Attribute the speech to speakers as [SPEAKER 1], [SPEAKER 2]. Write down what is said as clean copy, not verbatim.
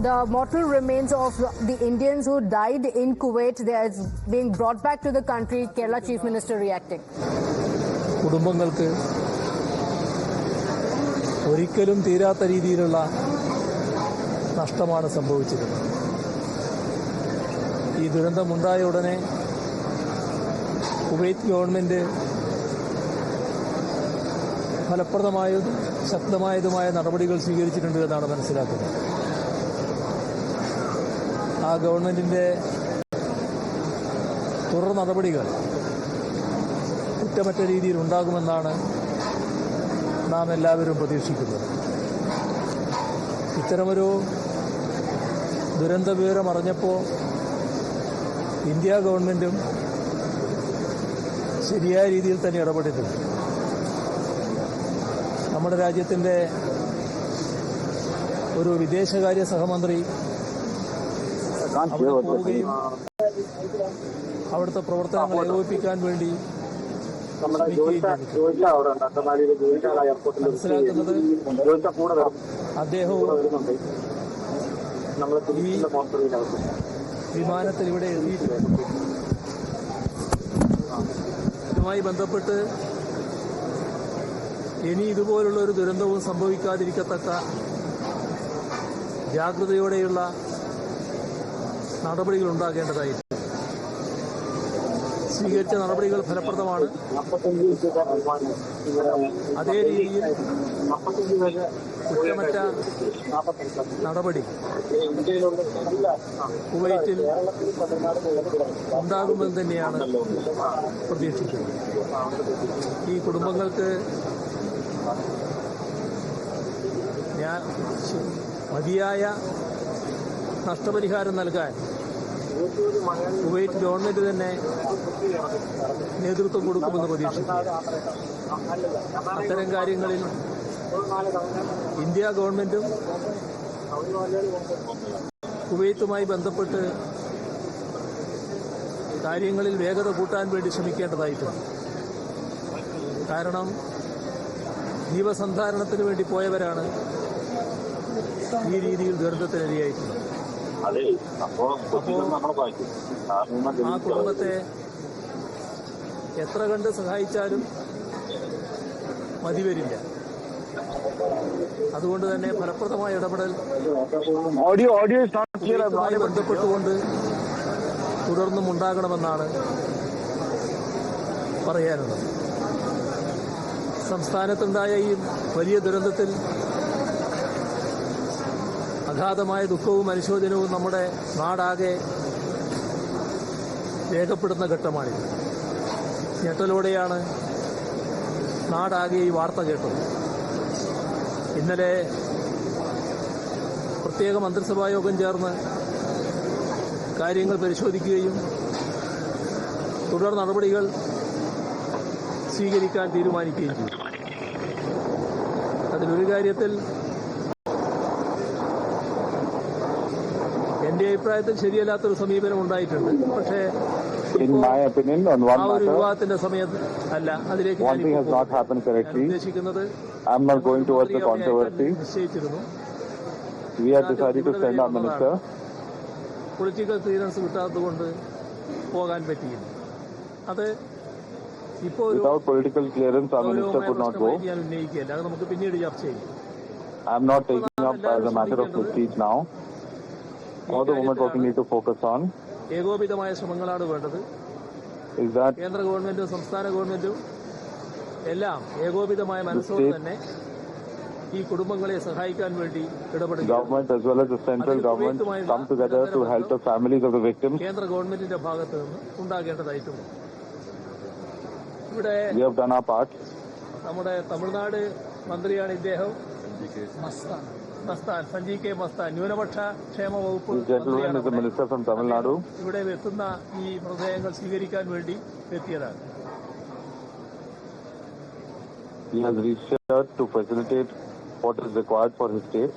[SPEAKER 1] the mortal remains of the Indians who died in Kuwait. They are being brought back to the country. Kerala Chief Minister reacting.
[SPEAKER 2] കുടുംബങ്ങൾക്ക് ഒരിക്കലും തീരാത്ത രീതിയിലുള്ള നഷ്ടമാണ് സംഭവിച്ചിരുന്നത്. ഈ ദുരന്തമുണ്ടായ ഉടനെ Kuwait government ഫലപ്രദമായതും ശക്തമായതുമായ നടപടികൾ സ്വീകരിച്ചിട്ടുണ്ട് എന്നാണ് മനസ്സിലാക്കുന്നത്. ആ ഗവൺമെന്റിന്റെ തുടർ നടപടികൾ കുറ്റമറ്റ രീതിയിൽ ഉണ്ടാകുമെന്നാണ് നാം എല്ലാവരും പ്രതീക്ഷിക്കുന്നത്. ഇത്തരമൊരു ദുരന്ത വിവരം അറിഞ്ഞപ്പോൾ ഇന്ത്യ ഗവൺമെന്റും ശരിയായ രീതിയിൽ തന്നെ ഇടപെട്ടിട്ടുണ്ട്. നമ്മുടെ രാജ്യത്തിന്റെ ഒരു വിദേശകാര്യ സഹമന്ത്രി അവിടെ പോവുകയും അവിടുത്തെ പ്രവർത്തനങ്ങൾ ഏകോപിപ്പിക്കാൻ വേണ്ടി മനസ്സിലാക്കുന്നത് അദ്ദേഹവും ഈ വിമാനത്തിൽ ഇവിടെ എത്തിയിട്ടുണ്ട്. ഇതുമായി ബന്ധപ്പെട്ട് ഇനി ഇതുപോലുള്ള ഒരു ദുരന്തവും സംഭവിക്കാതിരിക്കത്തക്ക ജാഗ്രതയോടെയുള്ള നടപടികൾ ഉണ്ടാകേണ്ടതായിരുന്നു. സ്വീകരിച്ച നടപടികൾ ഫലപ്രദമാണ്. അതേ രീതിയിൽ കുറ്റമറ്റ നടപടി കുവൈറ്റിൽ ഉണ്ടാകുമെന്ന് തന്നെയാണ് പ്രതീക്ഷിക്കുന്നത്. ഈ കുടുംബങ്ങൾക്ക് മതിയായ നഷ്ടപരിഹാരം നൽകാൻ കുവൈറ്റ് ഗവൺമെന്റ് തന്നെ നേതൃത്വം കൊടുക്കുമെന്ന് പ്രതീക്ഷിക്കുന്നു. അത്തരം കാര്യങ്ങളിൽ ഇന്ത്യ ഗവൺമെന്റും കുവൈത്തുമായി ബന്ധപ്പെട്ട് കാര്യങ്ങളിൽ വേഗത കൂട്ടാൻ വേണ്ടി ശ്രമിക്കേണ്ടതായിട്ടുണ്ട്. കാരണം ജീവസന്ധാരണത്തിന് വേണ്ടി പോയവരാണ് ഈ രീതിയിൽ ദുരന്തത്തിനിരയായിട്ടുള്ളത്. ആ കുടുംബത്തെ എത്ര കണ്ട് സഹായിച്ചാലും മതിവരില്ല. അതുകൊണ്ട് തന്നെ ഫലപ്രദമായ ഇടപെടൽ ഇതുമായി ബന്ധപ്പെട്ടുകൊണ്ട് തുടർന്നും ഉണ്ടാകണമെന്നാണ് പറയാനുള്ളത്. സംസ്ഥാനത്തുണ്ടായ ഈ വലിയ ദുരന്തത്തിൽ അഗാധമായ ദുഃഖവും അനുശോചനവും നമ്മുടെ നാടാകെ രേഖപ്പെടുന്ന ഘട്ടമാണിത്. ഞെട്ടലോടെയാണ് നാടാകെ ഈ വാർത്ത കേട്ടത്. ഇന്നലെ പ്രത്യേക മന്ത്രിസഭാ യോഗം ചേർന്ന് കാര്യങ്ങൾ പരിശോധിക്കുകയും തുടർ നടപടികൾ സ്വീകരിക്കാൻ തീരുമാനിക്കുകയും ചെയ്തു. അതിലൊരു കാര്യത്തിൽ എന്റെ അഭിപ്രായത്തിൽ ശരിയല്ലാത്തൊരു സമീപനം ഉണ്ടായിട്ടുണ്ട്. പക്ഷേ ആ ഒരു വിവാദത്തിന്റെ സമയത്ത് അല്ല അതിലേക്ക് ഉദ്ദേശിക്കുന്നത്. നിശ്ചയിച്ചിരുന്നു പൊളിറ്റിക്കൽ ക്ലിയറൻസ് കിട്ടാത്തതുകൊണ്ട് പോകാൻ പറ്റിയില്ല. അത് ഇപ്പോൾ ഞാൻ ഉന്നയിക്കുകയല്ല, അത് നമുക്ക് പിന്നീട് ചർച്ച ചെയ്യും. ഏകോപിതമായ ശ്രമങ്ങളാണ് വേണ്ടത്. കേന്ദ്ര ഗവൺമെന്റും സംസ്ഥാന ഗവൺമെന്റും എല്ലാം ഏകോപിതമായ മനസ്സോടെ തന്നെ ഈ കുടുംബങ്ങളെ സഹായിക്കാൻ വേണ്ടി ഇടപെടുക. കേന്ദ്ര ഗവൺമെന്റിന്റെ ഭാഗത്ത് നിന്ന് ഉണ്ടാകേണ്ടതായിട്ടുണ്ട്. ഇവിടെ നമ്മുടെ തമിഴ്നാട് മന്ത്രിയാണ് ഇദ്ദേഹം, മസ്താൻ, സഞ്ജി കെ മസ്താൻ, ന്യൂനപക്ഷ ക്ഷേമ വകുപ്പ് മന്ത്രിയാണ്. ഇവിടെ എത്തുന്ന ഈ മൃതദേഹങ്ങൾ സ്വീകരിക്കാൻ വേണ്ടി എത്തിയതാണ്.
[SPEAKER 3] He has reached out to facilitate what is required for his state.